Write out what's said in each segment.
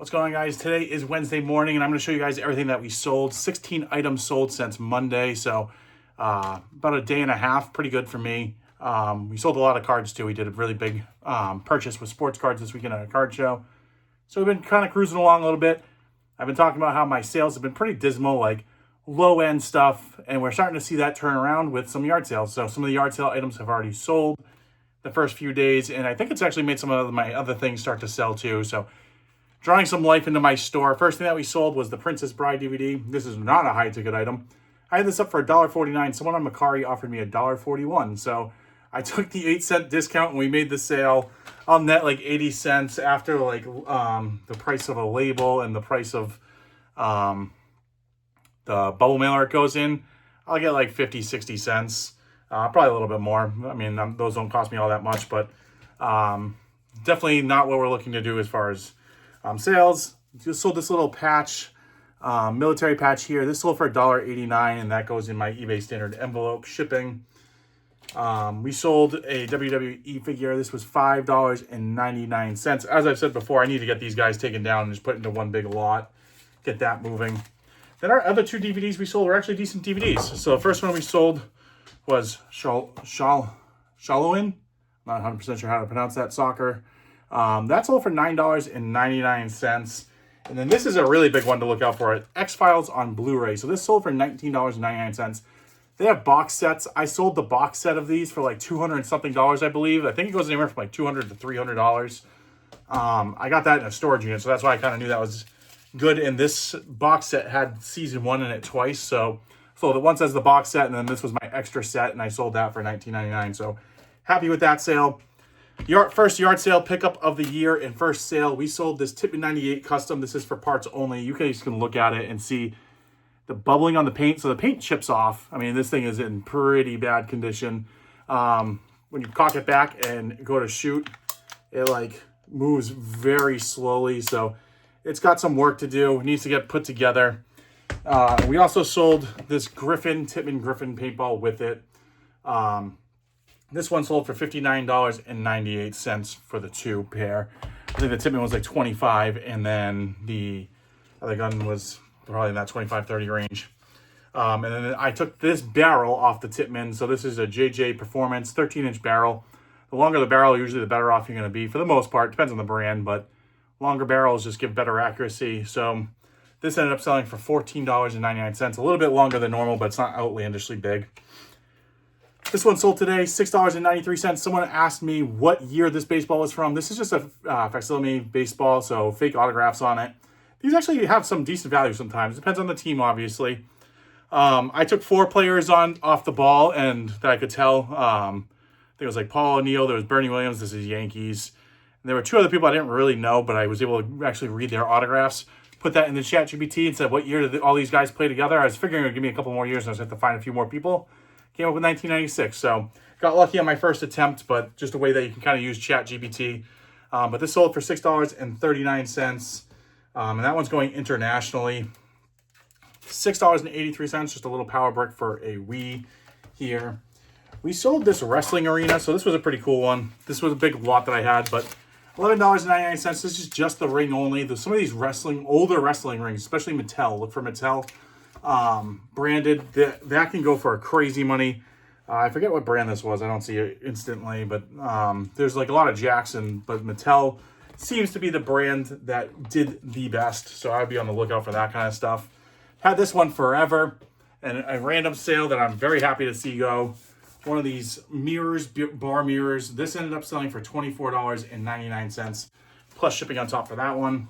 What's going on, guys? Today is Wednesday morning, and I'm going to show you guys everything that we sold. 16 items sold since Monday, so about a day and a half. Pretty good for me. We sold a lot of cards, too. We did a really big purchase with sports cards this weekend at a card show. So we've been kind of cruising along a little bit. I've been talking about how my sales have been pretty dismal, like low-end stuff, and we're starting to see that turn around with some yard sales. So some of the yard sale items have already sold the first few days, and I think it's actually made some of my other things start to sell, too. So drawing some life into my store. First thing that we sold was the Princess Bride DVD. This is not a high-ticket item. I had this up for $1.49. Someone on Mercari offered me $1.41. So I took the 8-cent discount and we made the sale. I'll net like 80 cents after like the price of a label and the price of the bubble mailer it goes in. I'll get like 50, 60 cents. Probably a little bit more. I mean, those don't cost me all that much, but definitely not what we're looking to do as far as sales. Just sold this little patch, military patch here. This sold for $1.89, and that goes in my eBay standard envelope shipping. We sold a WWE figure. This was $5.99. As I've said before, I need to get these guys taken down and just put into one big lot, get that moving. Then our other two DVDs we sold were actually decent DVDs. So the first one we sold was Shalloin. I'm not 100% sure how to pronounce that, soccer. That sold for $9.99. And then this is a really big one to look out for. X-Files on Blu-ray. So this sold for $19.99. They have box sets. I sold the box set of these for like $200 and something, I believe. I think it goes anywhere from like $200 to $300. I got that in a storage unit, so that's why I kind of knew that was good. And this box set had season 1 in it twice. So sold it once as the box set, and then this was my extra set, and I sold that for $19.99. So happy with that sale. First yard sale pickup of the year and first sale. We sold this Tippmann 98 custom. This is for parts only. You guys can look at it and see the bubbling on the paint. So the paint chips off. I mean, this thing is in pretty bad condition. When you cock it back and go to shoot, it like moves very slowly. So it's got some work to do. It needs to get put together. We also sold this Tippmann Griffin paintball with it. This one sold for $59.98 for the two pair. I think the Tippmann was like $25, and then the other gun was probably in that $25-$30 range. And then I took this barrel off the Tippmann. So this is a JJ Performance 13-inch barrel. The longer the barrel, usually the better off you're going to be for the most part. Depends on the brand, but longer barrels just give better accuracy. So this ended up selling for $14.99. A little bit longer than normal, but it's not outlandishly big. This one sold today, $6.93. Someone asked me what year this baseball was from. This is just a facsimile baseball, so fake autographs on it. These actually have some decent value sometimes. Depends on the team, obviously. I took 4 players off the ball, and that I could tell. I think it was like Paul O'Neill. There was Bernie Williams. This is Yankees. And there were 2 other people I didn't really know, but I was able to actually read their autographs. Put that in the ChatGPT and said, what year did all these guys play together? I was figuring it would give me a couple more years, and I was going to have to find a few more people. Came up with 1996, so got lucky on my first attempt, but just a way that you can kind of use ChatGPT. But this sold for $6.39, and that one's going internationally. $6.83, just a little power brick for a Wii here. We sold this wrestling arena, so this was a pretty cool one. This was a big lot that I had, but $11.99. This is just the ring only. There's some of these older wrestling rings, especially Mattel. Look for Mattel. Branded, that can go for crazy money. I forget what brand this was. I don't see it instantly, but there's like a lot of Jackson, but Mattel seems to be the brand that did the best. So I'd be on the lookout for that kind of stuff. Had this one forever, and a random sale that I'm very happy to see go. One of these mirrors, bar mirrors. This ended up selling for $24.99 plus shipping on top for that one.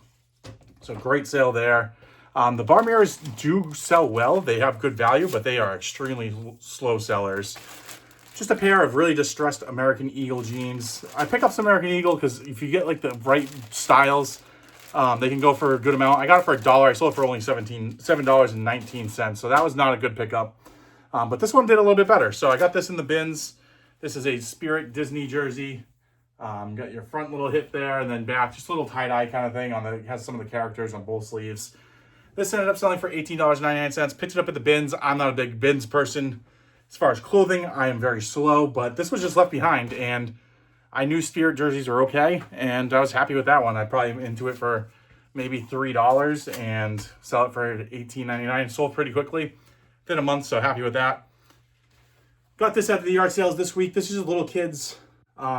So great sale there. The bar mirrors do sell well. They have good value, but they are extremely slow sellers. Just a pair of really distressed American Eagle jeans. I pick up some American Eagle because if you get like the right styles, they can go for a good amount. I got it for $1. I sold it for only $7.19. So that was not a good pickup. But this one did a little bit better. So I got this in the bins. This is a Spirit Disney jersey. Got your front little hip there, and then back, just a little tie-dye kind of thing. It has some of the characters on both sleeves. This ended up selling for $18.99. Picked it up at the bins. I'm not a big bins person. As far as clothing, I am very slow, but this was just left behind, and I knew Spirit jerseys were okay, and I was happy with that one. I probably am into it for maybe $3 and sell it for $18.99. Sold pretty quickly within a month, so happy with that. Got this at the yard sales this week. This is a little kids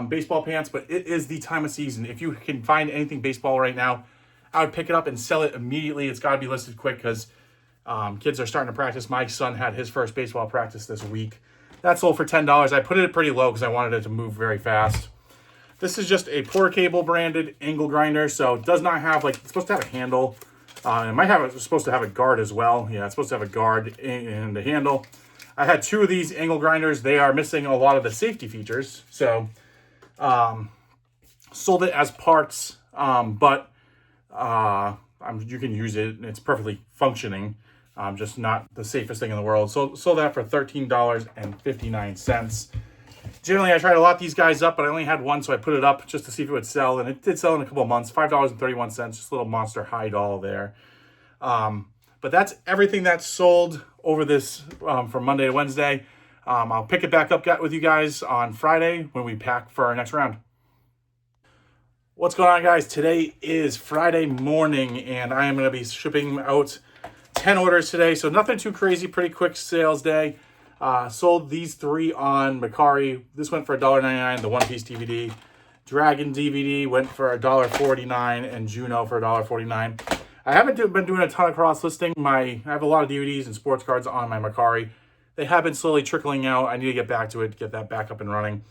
baseball pants, but it is the time of season. If you can find anything baseball right now, I would pick it up and sell it immediately. It's got to be listed quick because kids are starting to practice. My son had his first baseball practice this week. That sold for $10. I put it pretty low because I wanted it to move very fast. This is just a Pour Cable branded angle grinder, so it does not have, like, it's supposed to have a handle. It's supposed to have a guard as well. Yeah, it's supposed to have a guard and a handle. I had two of these angle grinders. They are missing a lot of the safety features, so sold it as parts, but you can use it. It's perfectly functioning, just not the safest thing in the world. So sold that for $13.59. Generally, I try to lot these guys up, but I only had one, so I put it up just to see if it would sell, and it did sell in a couple of months. $5.31, just a little monster high doll there. But that's everything that's sold over this from Monday to Wednesday. I'll pick it back up with you guys on Friday when we pack for our next round. What's going on, guys? Today is Friday morning, and I am going to be shipping out 10 orders today, so nothing too crazy, pretty quick sales day. Sold these three on Mercari. This went for $1.99, the One Piece DVD. Dragon DVD went for $1.49, and Juno for $1.49. I haven't been doing a ton of cross-listing. I have a lot of DVDs and sports cards on my Mercari. They have been slowly trickling out. I need to get back to it, get that back up and running.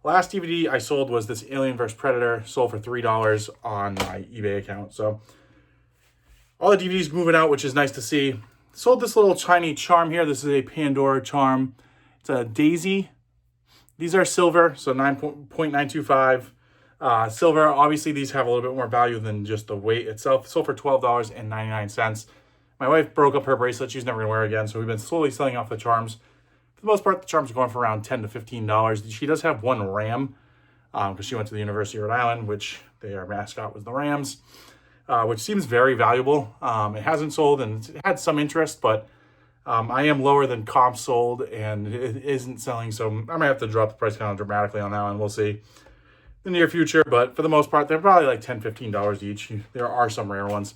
Last DVD I sold was this Alien vs. Predator, sold for $3 on my eBay account. So all the DVDs moving out, which is nice to see. Sold this little tiny charm here. This is a Pandora charm. It's a Daisy. These are silver, so 9.925. Silver, obviously these have a little bit more value than just the weight itself. Sold for $12.99. My wife broke up her bracelet. She's never going to wear it again, so we've been slowly selling off the charms. For the most part, the charms are going for around $10 to $15. She does have one Ram because she went to the University of Rhode Island, which their mascot was the Rams, which seems very valuable. It hasn't sold and it had some interest, but I am lower than comp sold and it isn't selling, so I'm going to have to drop the price kind of dramatically on that one. We'll see in the near future, but for the most part, they're probably like $10, $15 each. There are some rare ones.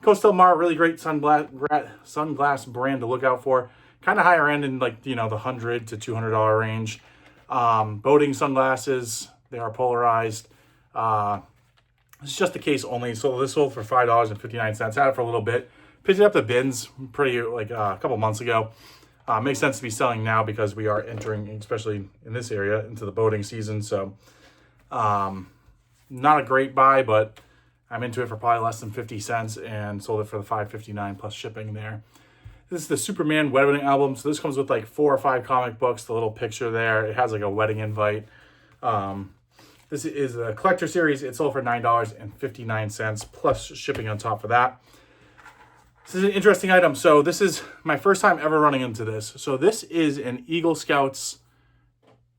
Costa Del Mar, really great sunglass brand to look out for. Kind of higher end in, like, you know, the $100 to $200 range. Boating sunglasses, they are polarized. It's just the case only. So this sold for $5.59. Had it for a little bit. Picked it up the bins pretty a couple months ago. Makes sense to be selling now because we are entering, especially in this area, into the boating season. So not a great buy, but I'm into it for probably less than 50 cents and sold it for the $5.59 plus shipping there. This is the Superman wedding album. So this comes with like 4 or 5 comic books, the little picture there. It has like a wedding invite. This is a collector series. It sold for $9.59 plus shipping on top of that. This is an interesting item. So this is my first time ever running into this. So this is an Eagle Scouts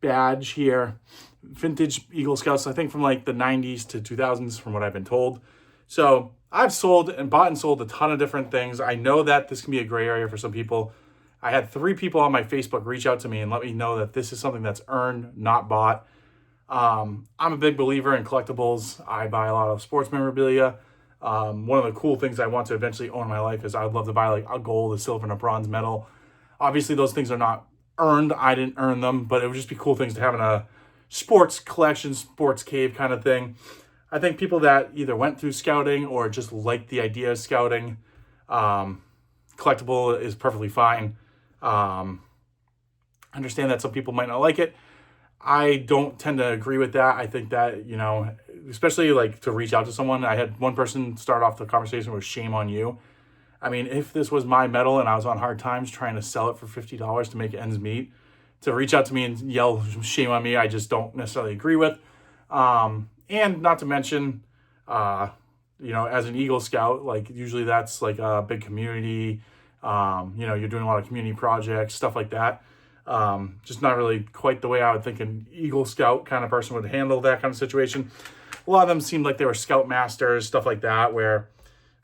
badge here. Vintage Eagle Scouts, I think from like the 90s to 2000s from what I've been told. So I've sold and bought and sold a ton of different things. I know that this can be a gray area for some people. I had 3 people on my Facebook reach out to me and let me know that this is something that's earned, not bought. I'm a big believer in collectibles. I buy a lot of sports memorabilia. One of the cool things I want to eventually own in my life is I would love to buy like a gold, a silver, and a bronze medal. Obviously, those things are not earned. I didn't earn them, but it would just be cool things to have in a sports collection, sports cave kind of thing. I think people that either went through scouting or just like the idea of scouting, collectible is perfectly fine. Understand that some people might not like it. I don't tend to agree with that. I think that, you know, especially like to reach out to someone. I had one person start off the conversation with shame on you. I mean, if this was my medal and I was on hard times trying to sell it for $50 to make ends meet, to reach out to me and yell shame on me, I just don't necessarily agree with. And not to mention, you know, as an Eagle Scout, like usually that's like a big community. You know, you're doing a lot of community projects, stuff like that. Just not really quite the way I would think an Eagle Scout kind of person would handle that kind of situation. A lot of them seemed like they were Scout Masters, stuff like that, where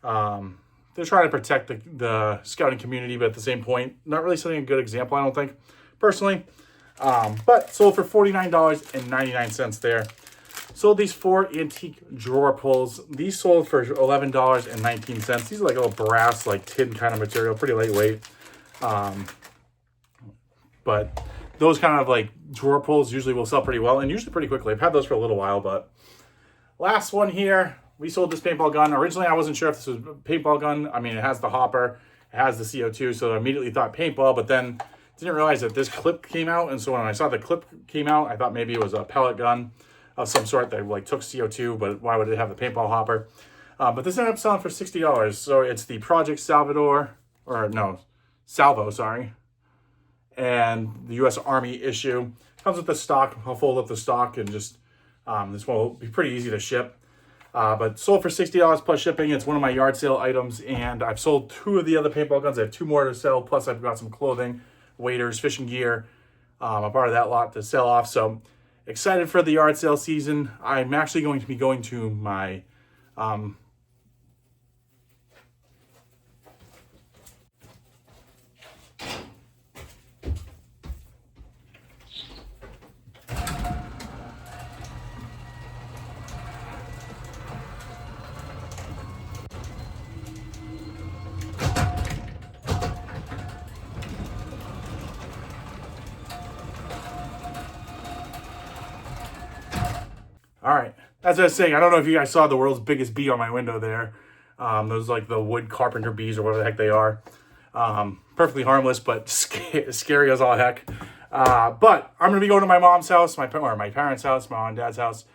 they're trying to protect the scouting community, but at the same point, not really setting a good example, I don't think, personally. But sold for $49.99 there. Sold these 4 antique drawer pulls. These sold for $11.19. These are like a little brass, like tin kind of material, pretty lightweight. But those kind of like drawer pulls usually will sell pretty well and usually pretty quickly. I've had those for a little while, but last one here. We sold this paintball gun. Originally, I wasn't sure if this was a paintball gun. I mean, it has the hopper, it has the CO2, so I immediately thought paintball, but then didn't realize that this clip came out. And so when I saw the clip came out, I thought maybe it was a pellet gun of some sort that like took CO2, but why would it have the paintball hopper? But this ended up selling for $60. So it's the Project Salvo, sorry. And the U.S. Army issue. Comes with the stock. I'll fold up the stock and just, this one will be pretty easy to ship. But sold for $60 plus shipping. It's one of my yard sale items, and I've sold 2 of the other paintball guns. I have 2 more to sell, plus I've got some clothing, waders, fishing gear. I'm part of that lot to sell off, so excited for the yard sale season. I'm actually going to be going to my All right, as I was saying, I don't know if you guys saw the world's biggest bee on my window there. Those like the wood carpenter bees or whatever the heck they are. Perfectly harmless, but scary as all heck. But I'm going to be going to my mom's house, my parents' house, my mom and dad's house.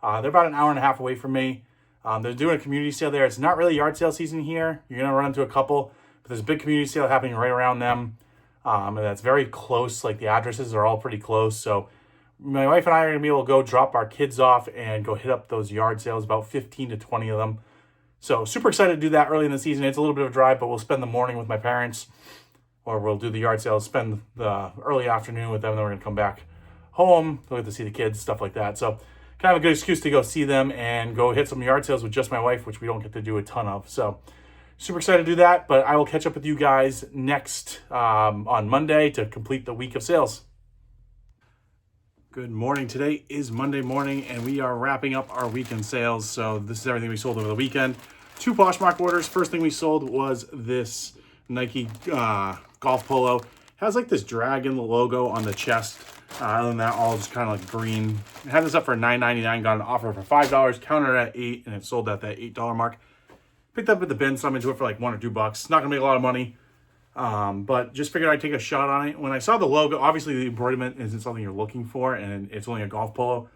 They're about an hour and a half away from me. They're doing a community sale there. It's not really yard sale season here. You're going to run into a couple, but there's a big community sale happening right around them. And that's very close. Like the addresses are all pretty close. So my wife and I are going to be able to go drop our kids off and go hit up those yard sales, about 15 to 20 of them. So super excited to do that early in the season. It's a little bit of a drive, but we'll spend the morning with my parents, or we'll do the yard sales, spend the early afternoon with them, and then we're going to come back home. We'll get to see the kids, stuff like that. So kind of a good excuse to go see them and go hit some yard sales with just my wife, which we don't get to do a ton of. So super excited to do that, but I will catch up with you guys next on Monday to complete the week of sales. Good morning. Today is Monday morning, and we are wrapping up our weekend sales. So this is everything we sold over the weekend. 2 Poshmark orders. First thing we sold was this Nike golf polo. It has like this dragon logo on the chest. Other than that, all just kind of like green. I had this up for $9.99. Got an offer for $5. Counted at $8, and it sold at that $8 mark. Picked up at the bin, so I'm into it for like $1 or $2. Not gonna make a lot of money. But just figured I'd take a shot on it. When I saw the logo, obviously the embroiderment isn't something you're looking for, and it's only a golf polo.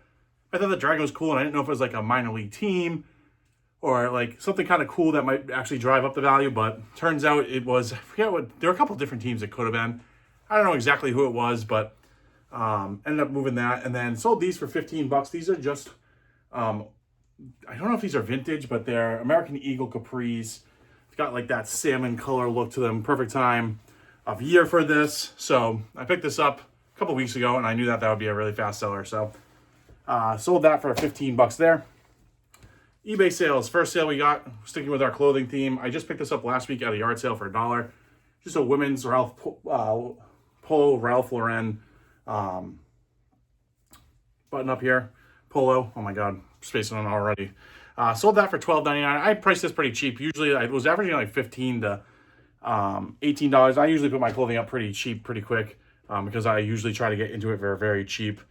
I thought the dragon was cool, and I didn't know if it was like a minor league team or like something kind of cool that might actually drive up the value, but turns out it was, I forget what, there were a couple different teams it could have been. I don't know exactly who it was, but ended up moving that, and then sold these for $15. These are just, I don't know if these are vintage, but they're American Eagle capris. Got like that salmon color look to them. Perfect time of year for this. So I picked this up a couple weeks ago, and I knew that would be a really fast seller. So sold that for $15 there. eBay sales. First sale we got, sticking with our clothing theme. I just picked this up last week at a yard sale for $1. Just a women's polo Ralph Lauren button up here. Polo. Oh my God, spacing on already. Sold that for $12.99. I priced this pretty cheap. Usually I was averaging like $15 to $18. I usually put my clothing up pretty cheap, pretty quick, because I usually try to get into it very, very cheap.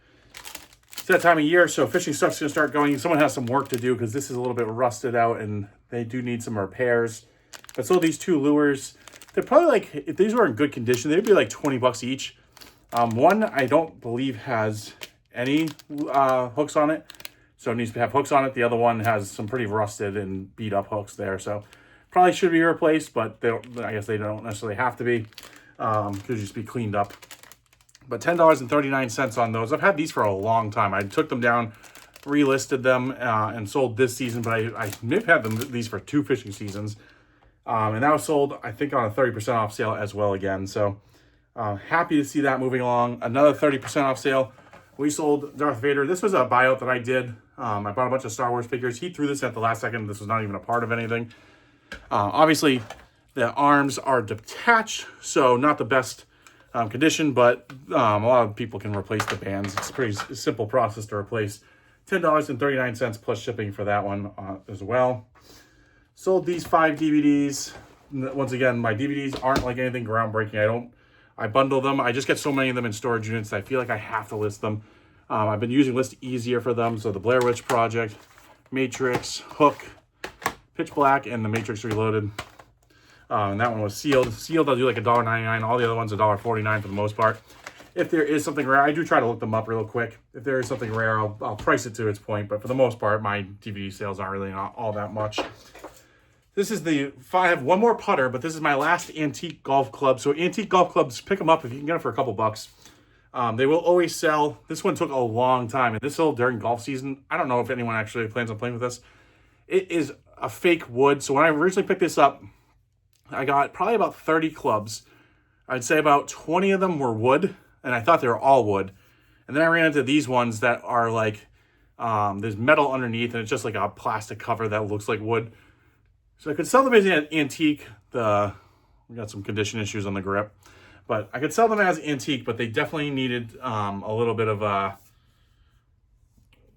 It's that time of year, so fishing stuff's going to start going. Someone has some work to do because this is a little bit rusted out and they do need some repairs. I sold these 2 lures. They're probably like, if these were in good condition, they'd be like $20 each. One I don't believe has any hooks on it. So it needs to have hooks on it. The other one has some pretty rusted and beat up hooks there. So probably should be replaced, but I guess they don't necessarily have to be. Could just be cleaned up. But $10.39 on those. I've had these for a long time. I took them down, relisted them, and sold this season. But I may have had these for 2 fishing seasons. And that was sold, I think, on a 30% off sale as well again. So happy to see that moving along. Another 30% off sale. We sold Darth Vader. This was a buyout that I did. I bought a bunch of Star Wars figures. He threw this at the last second. This was not even a part of anything. Obviously, the arms are detached, so not the best condition, but a lot of people can replace the bands. It's a pretty simple process to replace $10.39 plus shipping for that one as well. Sold these 5 DVDs. Once again, my DVDs aren't like anything groundbreaking. I bundle them. I just get so many of them in storage units that I feel like I have to list them. I've been using List Easier for them. So the Blair Witch Project, Matrix, Hook, Pitch Black, and The Matrix Reloaded. And that one was sealed. Sealed, I'll do like $1.99. All the other ones $1.49 for the most part. If there is something rare, I do try to look them up real quick. If there is something rare, I'll price it to its point. But for the most part, my DVD sales aren't really not all that much. This is I have one more putter, but this is my last antique golf club. So antique golf clubs, pick them up if you can get them for a couple bucks. They will always sell. This one took a long time, and this sold during golf season. I don't know if anyone actually plans on playing with this. It is a fake wood. So when I originally picked this up, I got probably about 30 clubs. I'd say about 20 of them were wood, and I thought they were all wood. And then I ran into these ones that are like, there's metal underneath, and it's just like a plastic cover that looks like wood. So I could sell them as an antique. We got some condition issues on the grip. But I could sell them as antique, but they definitely needed a little bit of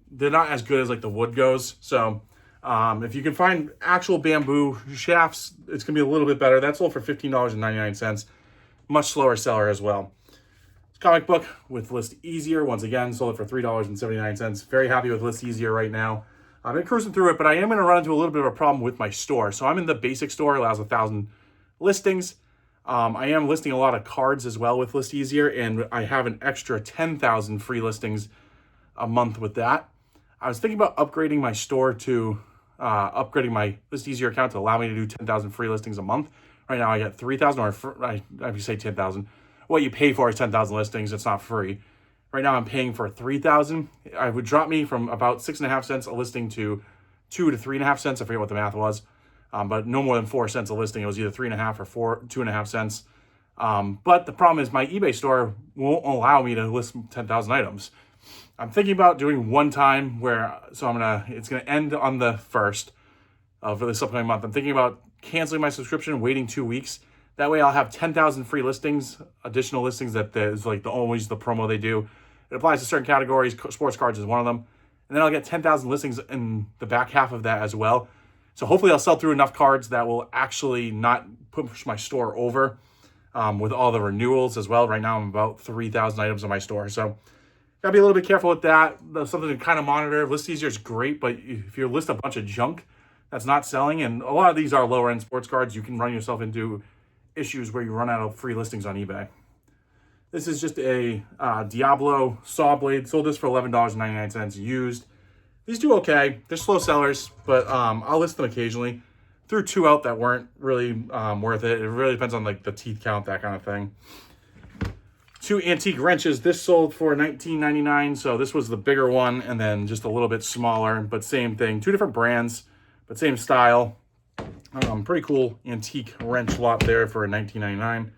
they're not as good as like the wood goes. So if you can find actual bamboo shafts, it's going to be a little bit better. That's sold for $15.99. Much slower seller as well. It's a comic book with List Easier. Once again, sold it for $3.79. Very happy with List Easier right now. I've been cruising through it, but I am going to run into a little bit of a problem with my store. So I'm in the basic store, allows 1,000 listings. I am listing a lot of cards as well with List Easier, and I have an extra 10,000 free listings a month with that. I was thinking about upgrading my store to upgrading my List Easier account to allow me to do 10,000 free listings a month. Right now I get 3,000, or I say 10,000. What you pay for is 10,000 listings. It's not free. Right now I'm paying for 3,000. I would drop me from about 6.5 cents a listing to 2 to 3.5 cents. I forget what the math was. But no more than 4 cents a listing. It was either 3.5 or 2.5 cents. But the problem is my eBay store won't allow me to list 10,000 items. I'm thinking about doing one time it's gonna end on the 1st for this upcoming month. I'm thinking about canceling my subscription and waiting 2 weeks. That way I'll have 10,000 free listings, additional listings that is like always the promo they do. It applies to certain categories. Sports cards is one of them. And then I'll get 10,000 listings in the back half of that as well. So hopefully I'll sell through enough cards that will actually not push my store over with all the renewals as well. Right now I'm about 3,000 items in my store. So gotta be a little bit careful with that. That's something to kind of monitor. List Easier is great, but if you list a bunch of junk that's not selling, and a lot of these are lower end sports cards, you can run yourself into issues where you run out of free listings on eBay. This is just a Diablo saw blade. Sold this for $11.99 used. These do okay. They're slow sellers, but I'll list them occasionally. Threw 2 out that weren't really worth it. It really depends on like the teeth count, that kind of thing. 2 antique wrenches. This sold for $19.99. So this was the bigger one, and then just a little bit smaller, but same thing. 2 different brands, but same style. Pretty cool antique wrench lot there for $19.99.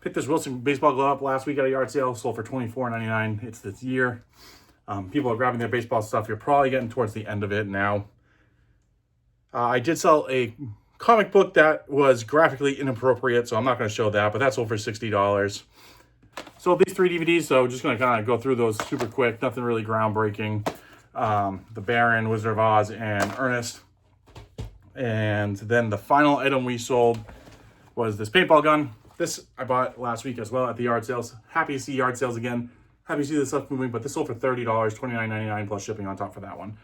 Picked this Wilson baseball glove up last week at a yard sale. Sold for $24.99. It's this year. People are grabbing their baseball stuff. You're probably getting towards the end of it now. I did sell a comic book that was graphically inappropriate, so I'm not going to show that, but that sold for $60. Sold these 3 DVDs, so just going to kind of go through those super quick. Nothing really groundbreaking. The Baron, Wizard of Oz, and Ernest. And then the final item we sold was this paintball gun. This I bought last week as well at the yard sales. Happy to see yard sales again. Happy to see this stuff moving, but this sold for $30, $29.99 plus shipping on top for that one.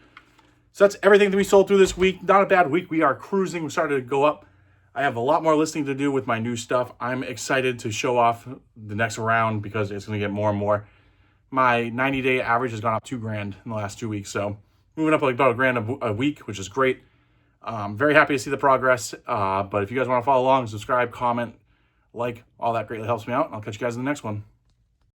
So that's everything that we sold through this week. Not a bad week. We are cruising. We started to go up. I have a lot more listing to do with my new stuff. I'm excited to show off the next round because it's going to get more and more. My 90-day average has gone up $2,000 in the last 2 weeks. So moving up like about $1,000 a week, which is great. Very happy to see the progress. But if you guys want to follow along, subscribe, comment, like, all that greatly helps me out. I'll catch you guys in the next one.